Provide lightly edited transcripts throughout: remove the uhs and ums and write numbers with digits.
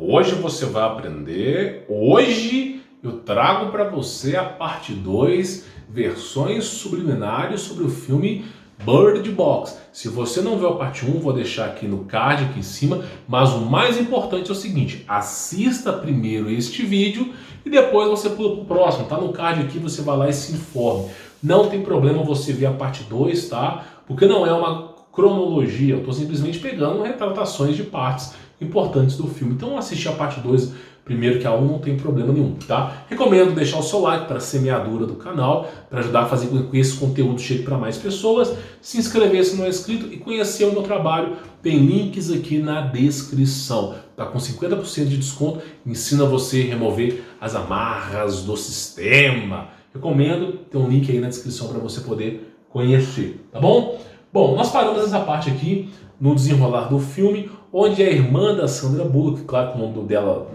Hoje você vai aprender, hoje eu trago para você a parte 2, versões subliminares sobre o filme Bird Box. Se você não viu a parte 1, vou deixar aqui no card aqui em cima, mas o mais importante é o seguinte, assista primeiro este vídeo e depois você pula pro próximo, tá no card aqui, você vai lá e se informe. Não tem problema você ver a parte 2, tá? Porque não é uma cronologia, eu estou simplesmente pegando retratações de partes importantes do filme. Então assistir a parte 2 primeiro que a 1 não tem problema nenhum, tá? Recomendo deixar o seu like para a semeadura do canal, para ajudar a fazer com que esse conteúdo chegue para mais pessoas, se inscrever se não é inscrito e conhecer o meu trabalho, tem links aqui na descrição. Tá com 50% de desconto, ensina você a remover as amarras do sistema. Recomendo, tem um link aí na descrição para você poder conhecer, tá bom? Bom, nós paramos essa parte aqui no desenrolar do filme, onde a irmã da Sandra Bullock, claro que o nome dela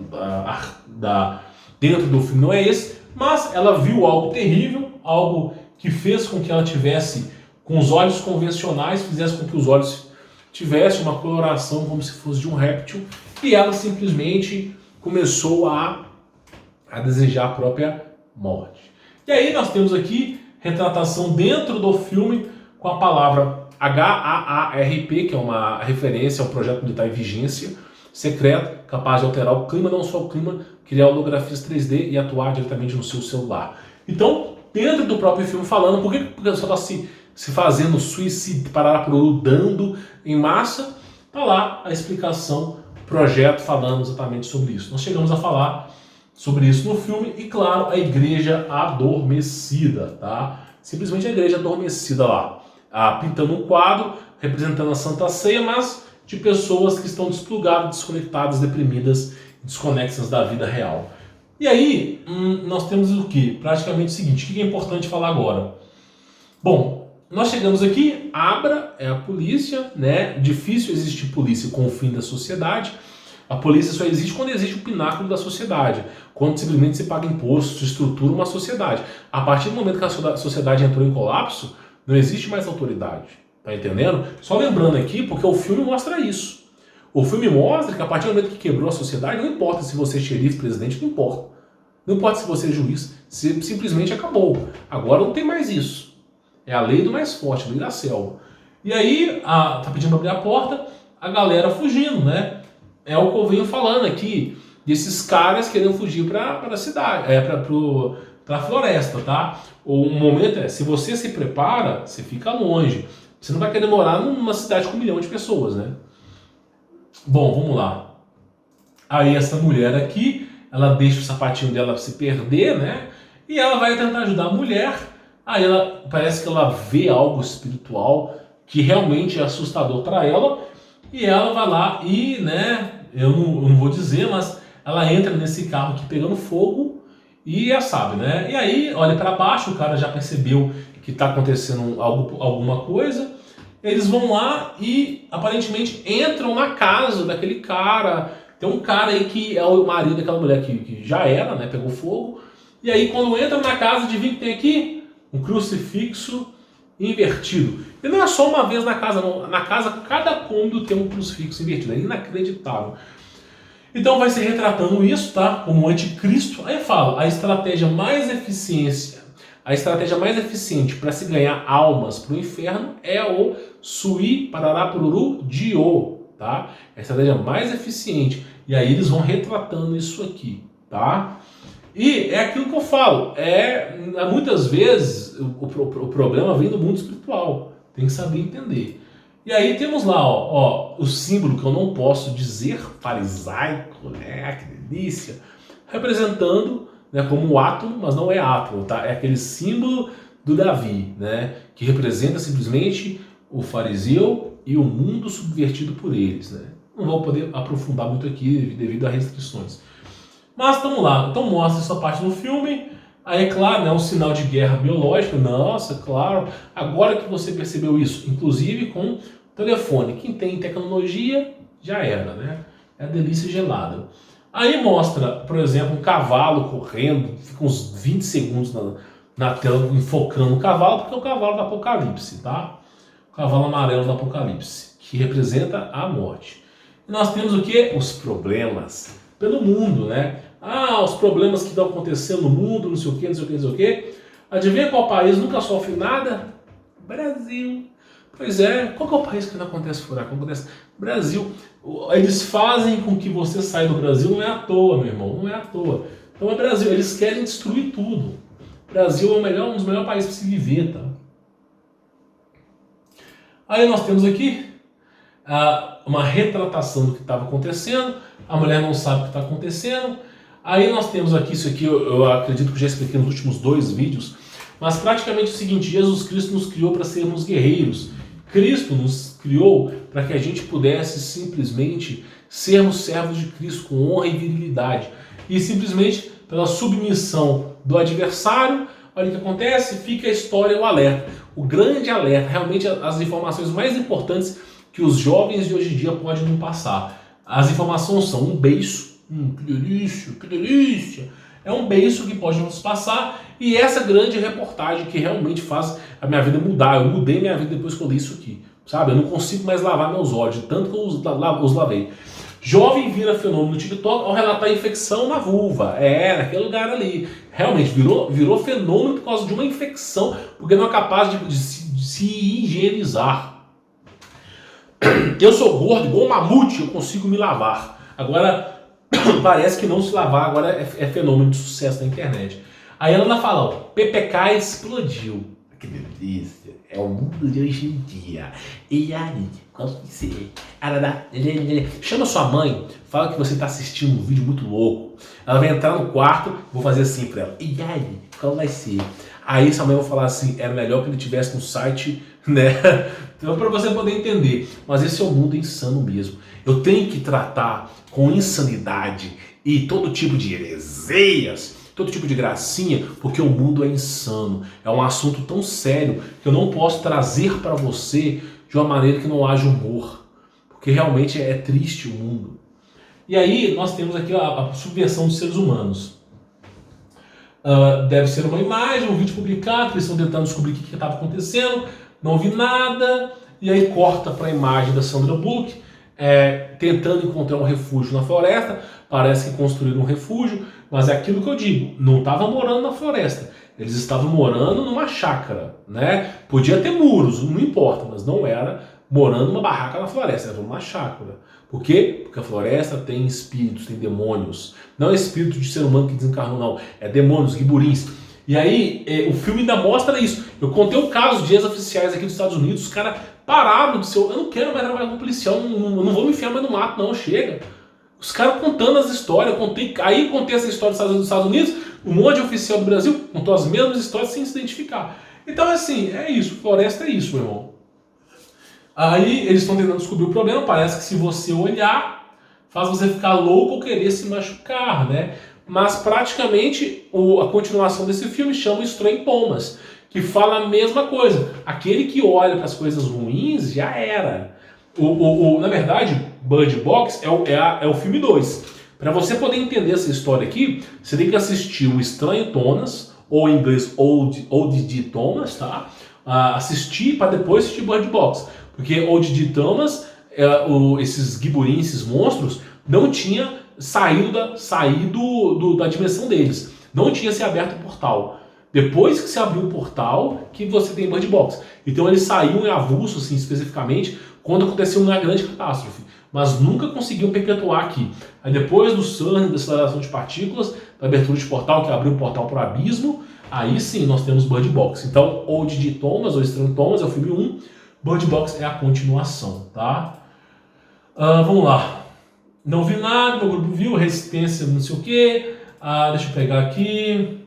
dentro do filme não é esse, mas ela viu algo terrível, algo que fez com que ela tivesse, com os olhos convencionais, fizesse com que os olhos tivessem uma coloração como se fosse de um réptil, e ela simplesmente começou a desejar a própria morte. E aí nós temos aqui retratação dentro do filme com a palavra HAARP, que é uma referência a um projeto militar em vigência secreto, capaz de alterar o clima, não só o clima, criar holografias 3D e atuar diretamente no seu celular. Então, dentro do próprio filme falando, por que o pessoal está se fazendo suicídio, dando em massa? Está lá a explicação, projeto falando exatamente sobre isso. Nós chegamos a falar sobre isso no filme e, claro, a igreja adormecida, tá? Simplesmente a igreja adormecida lá. Pintando um quadro representando a Santa Ceia, mas de pessoas que estão desplugadas, desconectadas, deprimidas, desconexas da vida real. E aí, nós temos o que? Praticamente o seguinte, o que é importante falar agora? Bom, nós chegamos aqui, Abra é a polícia, né? Difícil existir polícia com o fim da sociedade. A polícia só existe quando existe o pináculo da sociedade, quando simplesmente se paga imposto, se estrutura uma sociedade. A partir do momento que a sociedade entrou em colapso, não existe mais autoridade, tá entendendo? Só lembrando aqui, porque o filme mostra isso. O filme mostra que a partir do momento que quebrou a sociedade, não importa se você é xerife, presidente, não importa. Não importa se você é juiz, simplesmente acabou. Agora não tem mais isso. É a lei do mais forte, a lei da selva. E aí, tá pedindo para abrir a porta, a galera fugindo, né? É o que eu venho falando aqui, desses caras querendo fugir para a cidade, para a floresta, tá? O momento é, se você se prepara, você fica longe. Você não vai querer morar numa cidade com 1 milhão de pessoas, né? Bom, vamos lá. Aí essa mulher aqui, ela deixa o sapatinho dela se perder, né? E ela vai tentar ajudar a mulher. Aí ela parece que ela vê algo espiritual que realmente é assustador para ela. E ela vai lá e, né? Eu não vou dizer, mas ela entra nesse carro aqui pegando fogo. E sabe, né? E aí, olha para baixo, o cara já percebeu que está acontecendo alguma coisa. Eles vão lá e aparentemente entram na casa daquele cara. Tem um cara aí que é o marido daquela mulher que já era, né? Pegou fogo. E aí, quando entram na casa, adivinha que tem aqui? Um crucifixo invertido. E não é só uma vez na casa, não. Na casa, cada cômodo tem um crucifixo invertido. É inacreditável. Então vai se retratando isso, tá? Como o anticristo. Aí fala, a estratégia mais eficiente para se ganhar almas para o inferno é o Sui Pararapururu Dio, tá? É a estratégia mais eficiente. E aí eles vão retratando isso aqui, tá? E é aquilo que eu falo, muitas vezes o problema vem do mundo espiritual. Tem que saber entender. E aí temos lá, o símbolo que eu não posso dizer, farisaico, né, que delícia, representando, né, como o átomo, mas não é átomo, tá? É aquele símbolo do Davi, né, que representa simplesmente o fariseu e o mundo subvertido por eles, né? Não vou poder aprofundar muito aqui devido a restrições. Mas estamos lá, então mostra essa parte no filme. Aí, é claro, né, um sinal de guerra biológica. Nossa, claro. Agora que você percebeu isso, inclusive com telefone. Quem tem tecnologia, já era, né? É a delícia gelada. Aí mostra, por exemplo, um cavalo correndo, fica uns 20 segundos na tela enfocando o cavalo, porque é o cavalo do Apocalipse, tá? O cavalo amarelo do Apocalipse, que representa a morte. E nós temos o quê? Os problemas pelo mundo, né? Ah, os problemas que estão acontecendo no mundo, não sei o que, não sei o que, não sei o que. Adivinha qual país nunca sofre nada? Brasil. Pois é, qual que é o país que não acontece furacão? Acontece Brasil. Eles fazem com que você saia do Brasil, não é à toa, meu irmão, não é à toa. Então é Brasil, eles querem destruir tudo. O Brasil é um dos melhores países para se viver, tá? Aí nós temos aqui uma retratação do que estava acontecendo, a mulher não sabe o que está acontecendo. Aí nós temos aqui, isso aqui eu acredito que já expliquei nos últimos 2 vídeos, mas praticamente é o seguinte: Jesus Cristo nos criou para sermos guerreiros. Cristo nos criou para que a gente pudesse simplesmente sermos servos de Cristo com honra e virilidade. E simplesmente pela submissão do adversário, olha o que acontece, fica a história, o alerta. O grande alerta, realmente as informações mais importantes que os jovens de hoje em dia podem nos passar. As informações são um beiço, que delícia, que delícia. É um beiço que pode nos passar, e essa grande reportagem que realmente faz a minha vida mudar. Eu mudei minha vida depois que eu li isso aqui, sabe? Eu não consigo mais lavar meus olhos, de tanto que eu os lavei. Jovem vira fenômeno no TikTok ao relatar infecção na vulva. Naquele lugar ali. Realmente, virou fenômeno por causa de uma infecção, porque não é capaz de se higienizar. Eu sou gordo, igual um mamute, eu consigo me lavar. Agora, parece que não se lavar agora é fenômeno de sucesso na internet. Aí ela fala, ó, PPK explodiu. Que delícia, é o mundo de hoje em dia. E aí, qual que você? Chama sua mãe, fala que você está assistindo um vídeo muito louco. Ela vai entrar no quarto, vou fazer assim pra ela. E aí, qual vai ser? Aí sua mãe vai falar assim, era melhor que ele tivesse no site, né? Então, para você poder entender. Mas esse é o mundo insano mesmo. Eu tenho que tratar com insanidade e todo tipo de heresias, todo tipo de gracinha, porque o mundo é insano. É um assunto tão sério que eu não posso trazer para você de uma maneira que não haja humor. Porque realmente é triste o mundo. E aí nós temos aqui a subversão dos seres humanos. Deve ser uma imagem, um vídeo publicado, eles estão tentando descobrir o que estava acontecendo, não vi nada, e aí corta para a imagem da Sandra Bullock, tentando encontrar um refúgio na floresta. Parece que construíram um refúgio, mas é aquilo que eu digo, não estavam morando na floresta, eles estavam morando numa chácara, né? Podia ter muros, não importa, mas não era morando numa barraca na floresta, era numa chácara. Por quê? Porque a floresta tem espíritos, tem demônios. Não é espírito de ser humano que desencarnou, não. É demônios, guiburins. E aí, o filme ainda mostra isso. Eu contei o caso de ex-oficiais aqui dos Estados Unidos, os caras pararam de ser... Eu não quero mais trabalhar com policial, eu não vou me enfiar mais no mato, não, chega. Os caras contando as histórias, contei essa história dos Estados Unidos, um monte de oficial do Brasil contou as mesmas histórias sem se identificar. Então, assim, é isso. Floresta é isso, meu irmão. Aí eles estão tentando descobrir o problema. Parece que se você olhar, faz você ficar louco ou querer se machucar, né? Mas praticamente a continuação desse filme chama Estranho Thomas, que fala a mesma coisa. Aquele que olha para as coisas ruins já era. Na verdade, Bird Box é o filme 2. Para você poder entender essa história aqui, você tem que assistir o Estranho Thomas, ou em inglês Old D. Thomas, tá? Assistir para depois assistir Bird Box. Porque Old D. Thomas, esses guiburins, esses monstros, não tinha saído da dimensão deles. Não tinha se aberto o portal. Depois que se abriu o portal, que você tem Bird Box. Então eles saíam em avulso, assim, especificamente, quando aconteceu uma grande catástrofe. Mas nunca conseguiam perpetuar aqui. Aí depois do CERN, da aceleração de partículas, da abertura de portal, que abriu o portal para o abismo, aí sim nós temos Bird Box. Então, Old D. Thomas, ou Estranho Thomas, é o filme 1. Bird Box é a continuação, tá? Vamos lá. Não vi nada, meu grupo viu, resistência não sei o quê. Deixa eu pegar aqui.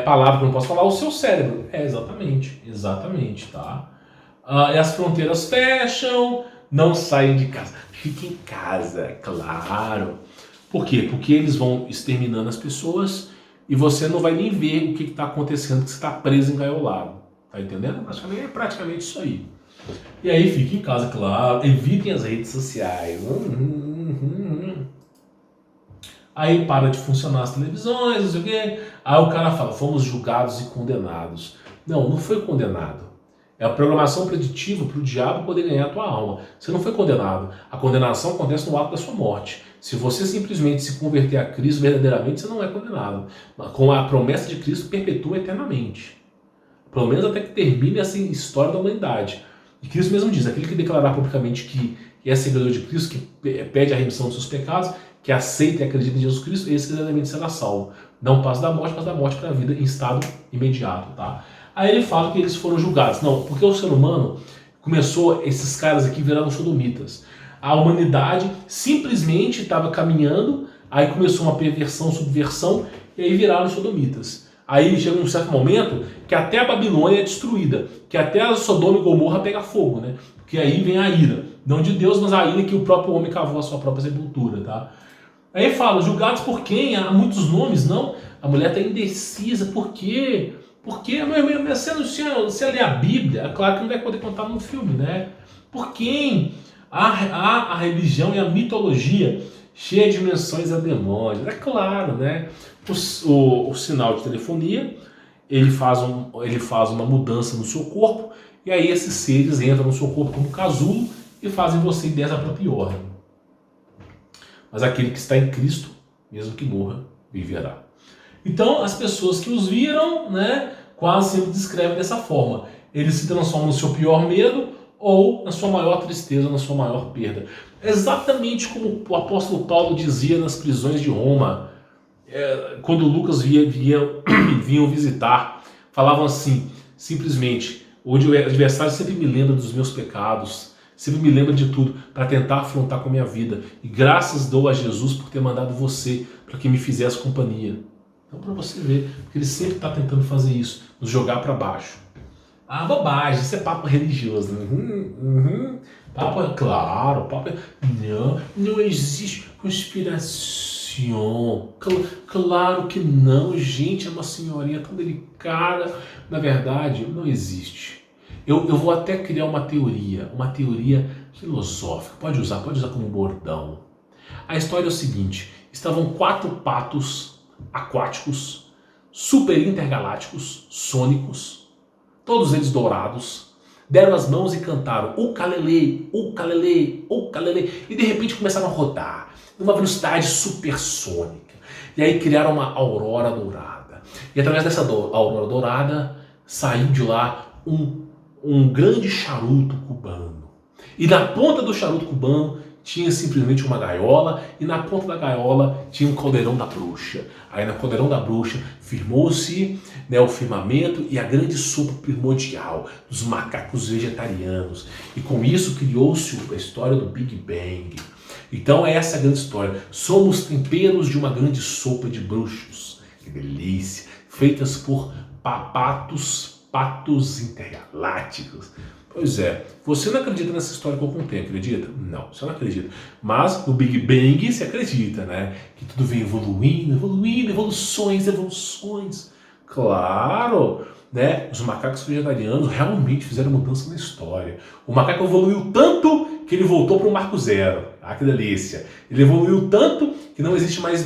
Palavra que eu não posso falar, o seu cérebro. Exatamente, tá? E as fronteiras fecham, não saem de casa. Fique em casa, claro. Por quê? Porque eles vão exterminando as pessoas e você não vai nem ver o que está acontecendo, que você está preso, engaiolado. Tá entendendo? É praticamente isso aí. E aí fique em casa, claro. Evitem as redes sociais. Aí para de funcionar as televisões, não sei o quê. Aí o cara fala, fomos julgados e condenados. Não foi condenado. É a programação preditiva para o diabo poder ganhar a tua alma. Você não foi condenado. A condenação acontece no ato da sua morte. Se você simplesmente se converter a Cristo verdadeiramente, você não é condenado. Com a promessa de Cristo, perpetua eternamente. Pelo menos até que termine essa história da humanidade. E Cristo mesmo diz, aquele que declarar publicamente que é seguidor de Cristo, que pede a remissão dos seus pecados, que aceita e acredita em Jesus Cristo, esse verdadeiramente será salvo. Não passa da morte, passa da morte para a vida em estado imediato. Tá? Aí ele fala que eles foram julgados. Não, porque o ser humano começou, esses caras aqui viraram sodomitas. A humanidade simplesmente estava caminhando, aí começou uma perversão, subversão, e aí viraram sodomitas. Aí chega um certo momento que até a Babilônia é destruída, que até a Sodoma e Gomorra pega fogo, né? Porque aí vem a ira. Não de Deus, mas a ira que o próprio homem cavou a sua própria sepultura, tá? Aí fala, julgados por quem? Há muitos nomes, não? A mulher está indecisa, por quê? Porque você lê a Bíblia, é claro que não vai poder contar num filme, né? Por quem? A religião e a mitologia cheia de menções a demônios. É claro, né? O sinal de telefonia, ele faz uma mudança no seu corpo, e aí esses seres entram no seu corpo como casulo e fazem você ir dessa para pior. Mas aquele que está em Cristo, mesmo que morra, viverá. Então, as pessoas que os viram, né, quase sempre descrevem dessa forma. Eles se transformam no seu pior medo ou na sua maior tristeza, na sua maior perda. Exatamente como o apóstolo Paulo dizia nas prisões de Roma, quando Lucas vinham visitar, falavam assim, simplesmente, o adversário sempre me lembra dos meus pecados, sempre me lembra de tudo, para tentar afrontar com a minha vida. E graças dou a Jesus por ter mandado você, para que me fizesse companhia. Então, para você ver, porque ele sempre está tentando fazer isso, nos jogar para baixo. Ah, bobagem, isso é papo religioso. Claro, papo. Não existe conspiração. Claro que não, gente, é uma senhorinha tão delicada. Na verdade, não existe. Eu vou até criar uma teoria filosófica. Pode usar como bordão. A história é o seguinte: estavam 4 patos aquáticos, super intergalácticos, sônicos, todos eles dourados, deram as mãos e cantaram ukulele, ukulele, ukulele, e de repente começaram a rodar numa velocidade supersônica. E aí criaram uma aurora dourada. E através dessa aurora dourada saiu de lá um grande charuto cubano. E na ponta do charuto cubano tinha simplesmente uma gaiola, e na ponta da gaiola tinha um caldeirão da bruxa. Aí no caldeirão da bruxa firmou-se, né, o firmamento e a grande sopa primordial dos macacos vegetarianos. E com isso criou-se a história do Big Bang. Então é essa a grande história. Somos temperos de uma grande sopa de bruxos. Que delícia! Feitas por patos intergalácticos. Pois é, você não acredita nessa história que eu contei, acredita? Não, você não acredita. Mas no Big Bang você acredita, né? Que tudo vem evoluindo, evoluções. Claro, né? Os macacos vegetarianos realmente fizeram mudança na história. O macaco evoluiu tanto que ele voltou para o Marco Zero. Ah, que delícia! Ele evoluiu tanto que não existe mais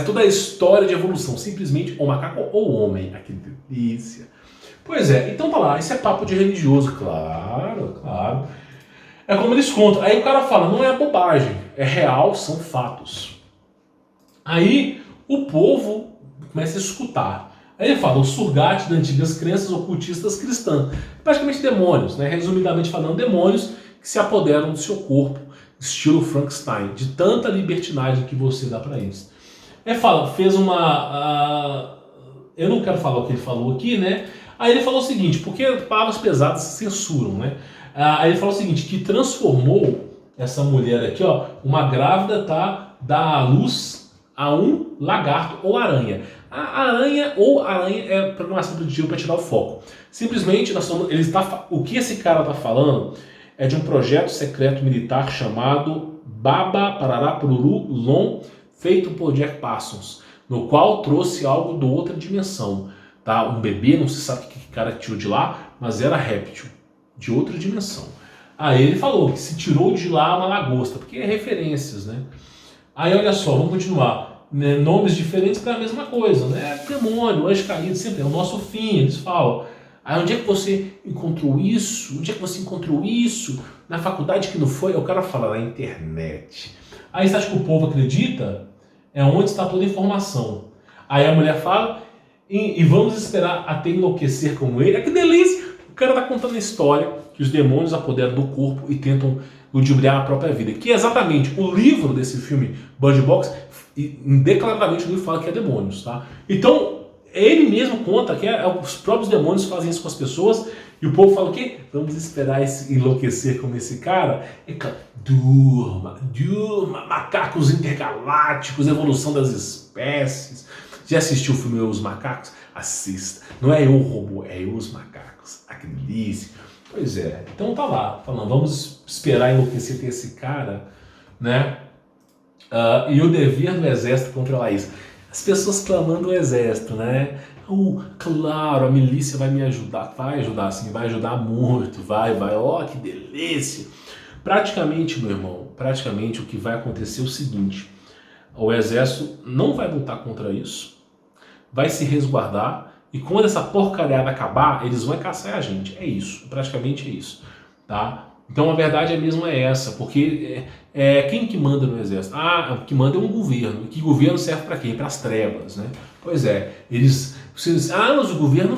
toda a história de evolução. Simplesmente o macaco ou o homem. Ah, que delícia! Pois é, então tá lá, esse é papo de religioso, claro. É como eles contam. Aí o cara fala, não é bobagem, é real, são fatos. Aí o povo começa a escutar. Aí ele fala, o surgate das antigas crenças ocultistas cristãs. Praticamente demônios, né? Resumidamente falando, demônios que se apoderam do seu corpo, estilo Frankenstein, de tanta libertinagem que você dá pra eles. Ele fala, fez uma... eu não quero falar o que ele falou aqui, né? Aí ele falou o seguinte, porque palavras pesadas se censuram, né? Aí ele falou o seguinte, que transformou essa mulher aqui, ó, uma grávida, tá, dá à luz a um lagarto ou aranha. A aranha é programação preditiva para tirar o foco. Simplesmente, o que esse cara está falando é de um projeto secreto militar chamado Baba Parará Pururu Lon, feito por Jack Parsons, no qual trouxe algo de outra dimensão. Tá? Um bebê, não se sabe o que o cara tirou de lá, mas era réptil, de outra dimensão. Aí ele falou que se tirou de lá uma lagosta, porque é referências, né? Aí olha só, vamos continuar. Né? Nomes diferentes para a mesma coisa, né? Demônio, anjo caído, sempre é o nosso fim, eles falam. Aí onde é que você encontrou isso? Onde é que você encontrou isso? Na faculdade que não foi? O cara fala na internet. Aí você acha que o povo acredita? É onde está toda a informação. Aí a mulher fala, e vamos esperar até enlouquecer como ele. Que delícia! O cara está contando a história que os demônios apoderam do corpo e tentam ludibriar a própria vida. Que é exatamente o livro desse filme, Bird Box, declaradamente o livro fala que é demônios, tá? Então, ele mesmo conta que os próprios demônios fazem isso com as pessoas e o povo fala o quê? Vamos esperar enlouquecer como esse cara? E claro, durma, macacos intergalácticos, evolução das espécies. Já assistiu o filme Eu, os Macacos? Assista. Não é Eu, o Robô, é Eu, os Macacos. Ah, que delícia. Pois é, então tá lá, falando, vamos esperar enlouquecer ter esse cara, né? E o dever do exército controlar isso. As pessoas clamando o exército, né? Claro, a milícia vai me ajudar. Vai ajudar sim, vai ajudar muito. Vai. Ó, que delícia. Praticamente, meu irmão, o que vai acontecer é o seguinte. O exército não vai lutar contra isso. Vai se resguardar. E quando essa porcariada acabar, eles vão caçar a gente. É isso, praticamente é isso. Tá? Então a verdade mesmo é essa, porque quem que manda no exército? O que manda é um governo. E que governo serve para quê? Para as trevas, né? Pois é, mas o governo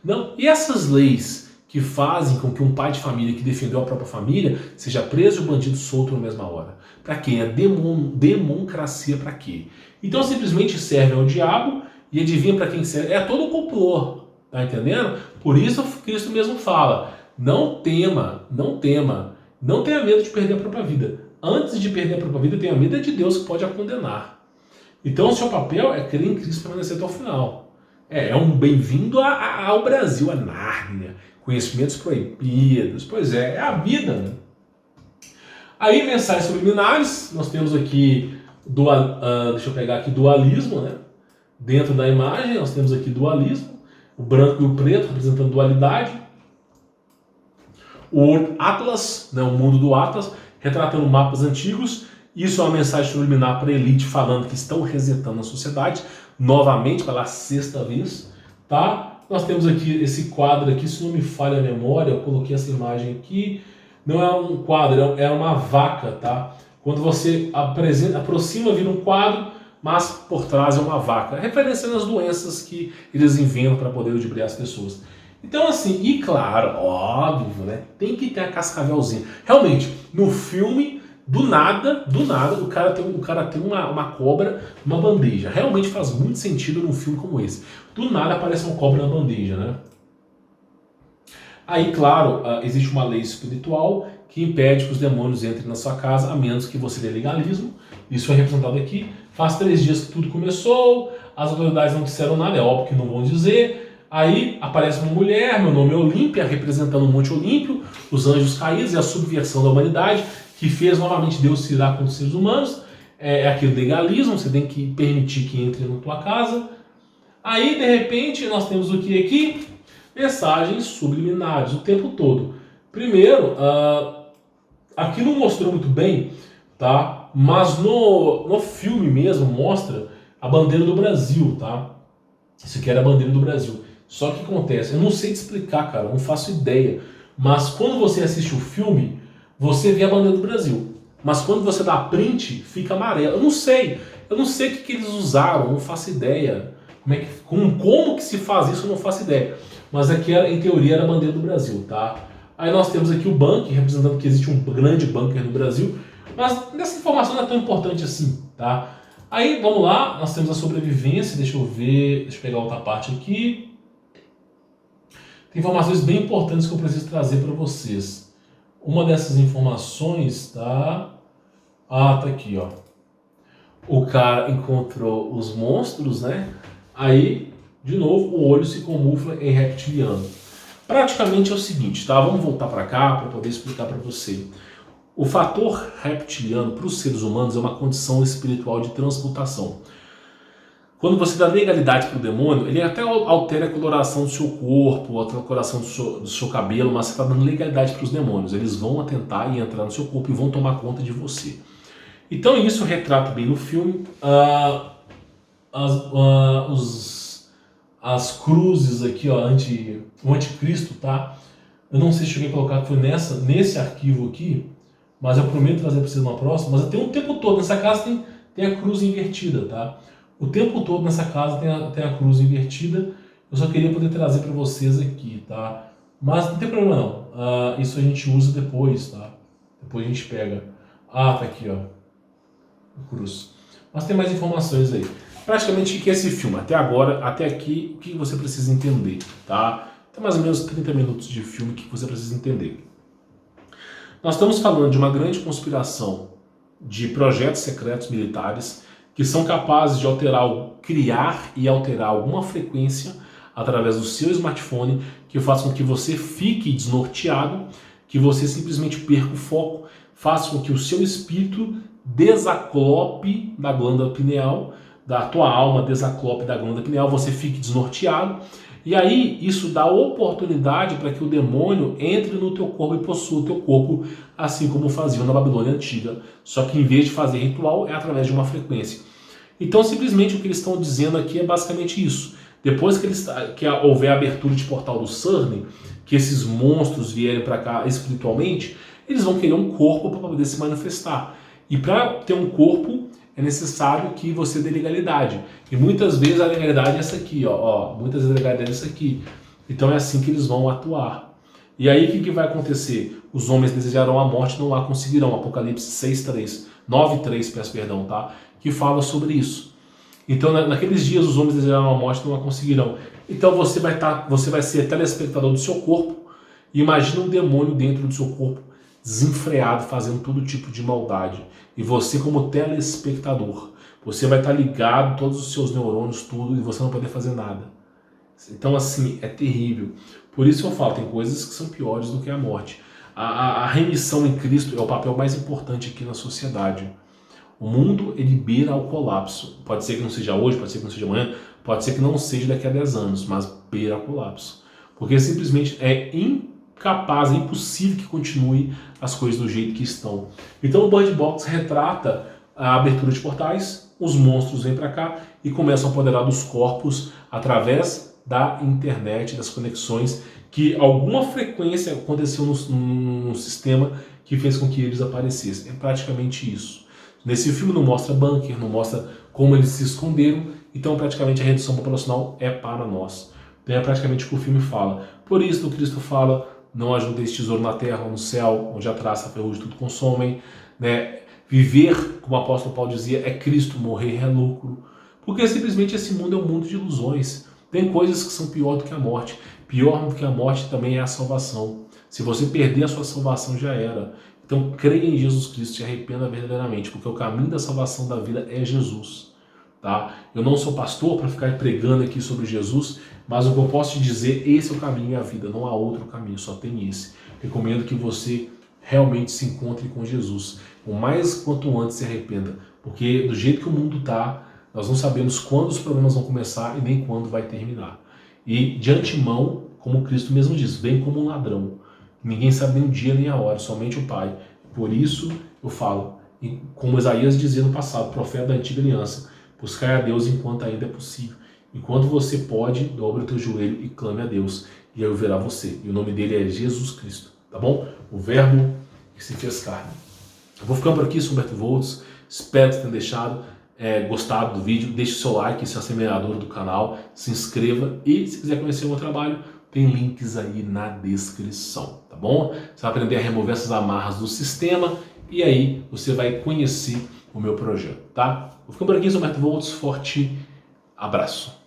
não. E essas leis que fazem com que um pai de família que defendeu a própria família seja preso e o bandido solto na mesma hora? Para quem? É democracia para quê? Então simplesmente serve ao diabo e adivinha para quem serve? É todo o complô, tá entendendo? Por isso Cristo mesmo fala: não tema, não tenha medo de perder a própria vida. Antes de perder a própria vida, tenha medo de Deus que pode a condenar. Então o seu papel é crer em Cristo e permanecer até o final. É um bem-vindo ao Brasil, a Nárnia, conhecimentos proibidos. Pois é a vida, né? Aí, mensagens subliminares, nós temos aqui, deixa eu pegar aqui, dualismo, né? Dentro da imagem, nós temos aqui dualismo, o branco e o preto representando dualidade. O Atlas, né, o mundo do Atlas, retratando mapas antigos. Isso é uma mensagem subliminar para a elite falando que estão resetando a sociedade, novamente, pela sexta vez. Tá? Nós temos aqui esse quadro aqui, se não me falha a memória, eu coloquei essa imagem aqui. Não é um quadro, é uma vaca. Tá? Quando você aproxima, vira um quadro, mas por trás é uma vaca. Referenciando as doenças que eles inventam para poder ludibriar as pessoas. Então assim, e claro, óbvio, né? Tem que ter a cascavelzinha. Realmente, no filme, do nada, o cara tem uma cobra numa bandeja. Realmente faz muito sentido num filme como esse. Do nada aparece uma cobra na bandeja, né? Aí, claro, existe uma lei espiritual que impede que os demônios entrem na sua casa, a menos que você dê legalismo. Isso é representado aqui. Faz 3 dias que tudo começou, as autoridades não disseram nada, é óbvio que não vão dizer. Aí aparece uma mulher, meu nome é Olímpia, representando o Monte Olímpio, os anjos caídos e a subversão da humanidade, que fez novamente Deus se irar contra os seres humanos. É aquele legalismo, você tem que permitir que entre na tua casa. Aí, de repente, nós temos o que aqui? Mensagens subliminares o tempo todo. Primeiro, aqui não mostrou muito bem, tá? Mas no filme mesmo mostra a bandeira do Brasil, tá? Isso aqui era a bandeira do Brasil. Só que acontece, eu não sei te explicar, cara, eu não faço ideia. Mas quando você assiste o filme, você vê a bandeira do Brasil. Mas quando você dá print, fica amarelo. Eu não sei o que eles usaram, eu não faço ideia. Como que se faz isso, eu não faço ideia. Mas aqui, em teoria, era a bandeira do Brasil, tá? Aí nós temos aqui o bunker, representando que existe um grande bunker no Brasil. Mas essa informação não é tão importante assim, tá? Aí, vamos lá, nós temos a sobrevivência, deixa eu pegar outra parte aqui. Tem informações bem importantes que eu preciso trazer para vocês. Uma dessas informações, tá? Tá aqui, ó. O cara encontrou os monstros, né? Aí, de novo, o olho se camufla em reptiliano. Praticamente é o seguinte, tá? Vamos voltar para cá para poder explicar para você. O fator reptiliano para os seres humanos é uma condição espiritual de transmutação. Quando você dá legalidade para o demônio, ele até altera a coloração do seu corpo, altera a coloração do seu cabelo, mas você está dando legalidade para os demônios. Eles vão atentar e entrar no seu corpo e vão tomar conta de você. Então isso retrata bem no filme as cruzes aqui, ó, o anticristo, tá? Eu não sei se cheguei a colocar que foi nesse arquivo aqui, mas eu prometo trazer para vocês uma próxima. Mas tem o tempo todo, nessa casa tem a cruz invertida, tá? O tempo todo nessa casa tem a cruz invertida. Eu só queria poder trazer para vocês aqui, tá? Mas não tem problema não. Isso a gente usa depois, tá? Depois a gente pega. Tá aqui, ó. A cruz. Mas tem mais informações aí. Praticamente o que é esse filme? Até agora, até aqui, o que você precisa entender, tá? Tem mais ou menos 30 minutos de filme que você precisa entender. Nós estamos falando de uma grande conspiração de projetos secretos militares que são capazes de criar e alterar alguma frequência através do seu smartphone que faz com que você fique desnorteado, que você simplesmente perca o foco, faça com que o seu espírito desaclope da glândula pineal, da tua alma desaclope da glândula pineal, você fique desnorteado, e aí isso dá oportunidade para que o demônio entre no teu corpo e possua o teu corpo, assim como faziam na Babilônia Antiga, só que em vez de fazer ritual é através de uma frequência. Então simplesmente o que eles estão dizendo aqui é basicamente isso. Depois que houver a abertura de portal do CERN, que esses monstros vierem para cá espiritualmente, eles vão querer um corpo para poder se manifestar. E para ter um corpo é necessário que você dê legalidade. E muitas vezes a legalidade é essa aqui, muitas vezes a legalidade é essa aqui. Então é assim que eles vão atuar. E aí o que vai acontecer? Os homens desejarão a morte, não a conseguirão. Apocalipse 6:3, 9:3, peço perdão, tá? Que fala sobre isso. Então naqueles dias os homens desejarão a morte, não a conseguirão. Então você vai ser telespectador do seu corpo. E imagina um demônio dentro do seu corpo, desenfreado, fazendo todo tipo de maldade. E você como telespectador, você vai estar ligado, todos os seus neurônios, tudo, e você não poder fazer nada. Então assim, é terrível. Por isso eu falo, tem coisas que são piores do que a morte. A remissão em Cristo é o papel mais importante aqui na sociedade. O mundo, ele beira ao colapso. Pode ser que não seja hoje, pode ser que não seja amanhã, pode ser que não seja daqui a 10 anos, mas beira ao colapso. Porque simplesmente é incapaz, é impossível que continue as coisas do jeito que estão. Então o Bird Box retrata a abertura de portais, os monstros vêm para cá e começam a apoderar dos corpos através da internet, das conexões, que alguma frequência aconteceu no sistema que fez com que eles aparecessem. É praticamente isso. Nesse filme não mostra bunker, não mostra como eles se esconderam, então praticamente a redução populacional é para nós. Então é praticamente o que o filme fala. Por isso o Cristo fala, não ajunteis tesouro na terra ou no céu, onde a traça, a ferrugem tudo consomem. Né? Viver, como o apóstolo Paulo dizia, é Cristo, morrer é lucro. Porque simplesmente esse mundo é um mundo de ilusões. Tem coisas que são pior do que a morte. Pior do que a morte também é a salvação. Se você perder a sua salvação, já era. Então creia em Jesus Cristo, se arrependa verdadeiramente, porque o caminho da salvação da vida é Jesus. Tá? Eu não sou pastor para ficar pregando aqui sobre Jesus, mas o que eu posso te dizer, esse é o caminho e a vida, não há outro caminho, só tem esse. Recomendo que você realmente se encontre com Jesus. O mais quanto antes se arrependa, porque do jeito que o mundo está, nós não sabemos quando os problemas vão começar e nem quando vai terminar. E de antemão, como Cristo mesmo diz, vem como um ladrão. Ninguém sabe nem o dia nem a hora, somente o Pai. Por isso eu falo, e como Isaías dizia no passado, profeta da antiga aliança, buscai a Deus enquanto ainda é possível. Enquanto você pode, dobre o teu joelho e clame a Deus, e aí verá você. E o nome dele é Jesus Cristo, tá bom? O verbo que se fez carne. Eu vou ficando por aqui, sou Humberto Voltz, espero que tenham gostado do vídeo, deixe o seu like, se é semeador do canal, se inscreva e se quiser conhecer o meu trabalho, tem links aí na descrição, tá bom? Você vai aprender a remover essas amarras do sistema e aí você vai conhecer o meu projeto, tá? Vou ficando por aqui, sou Humberto Voltz, forte abraço.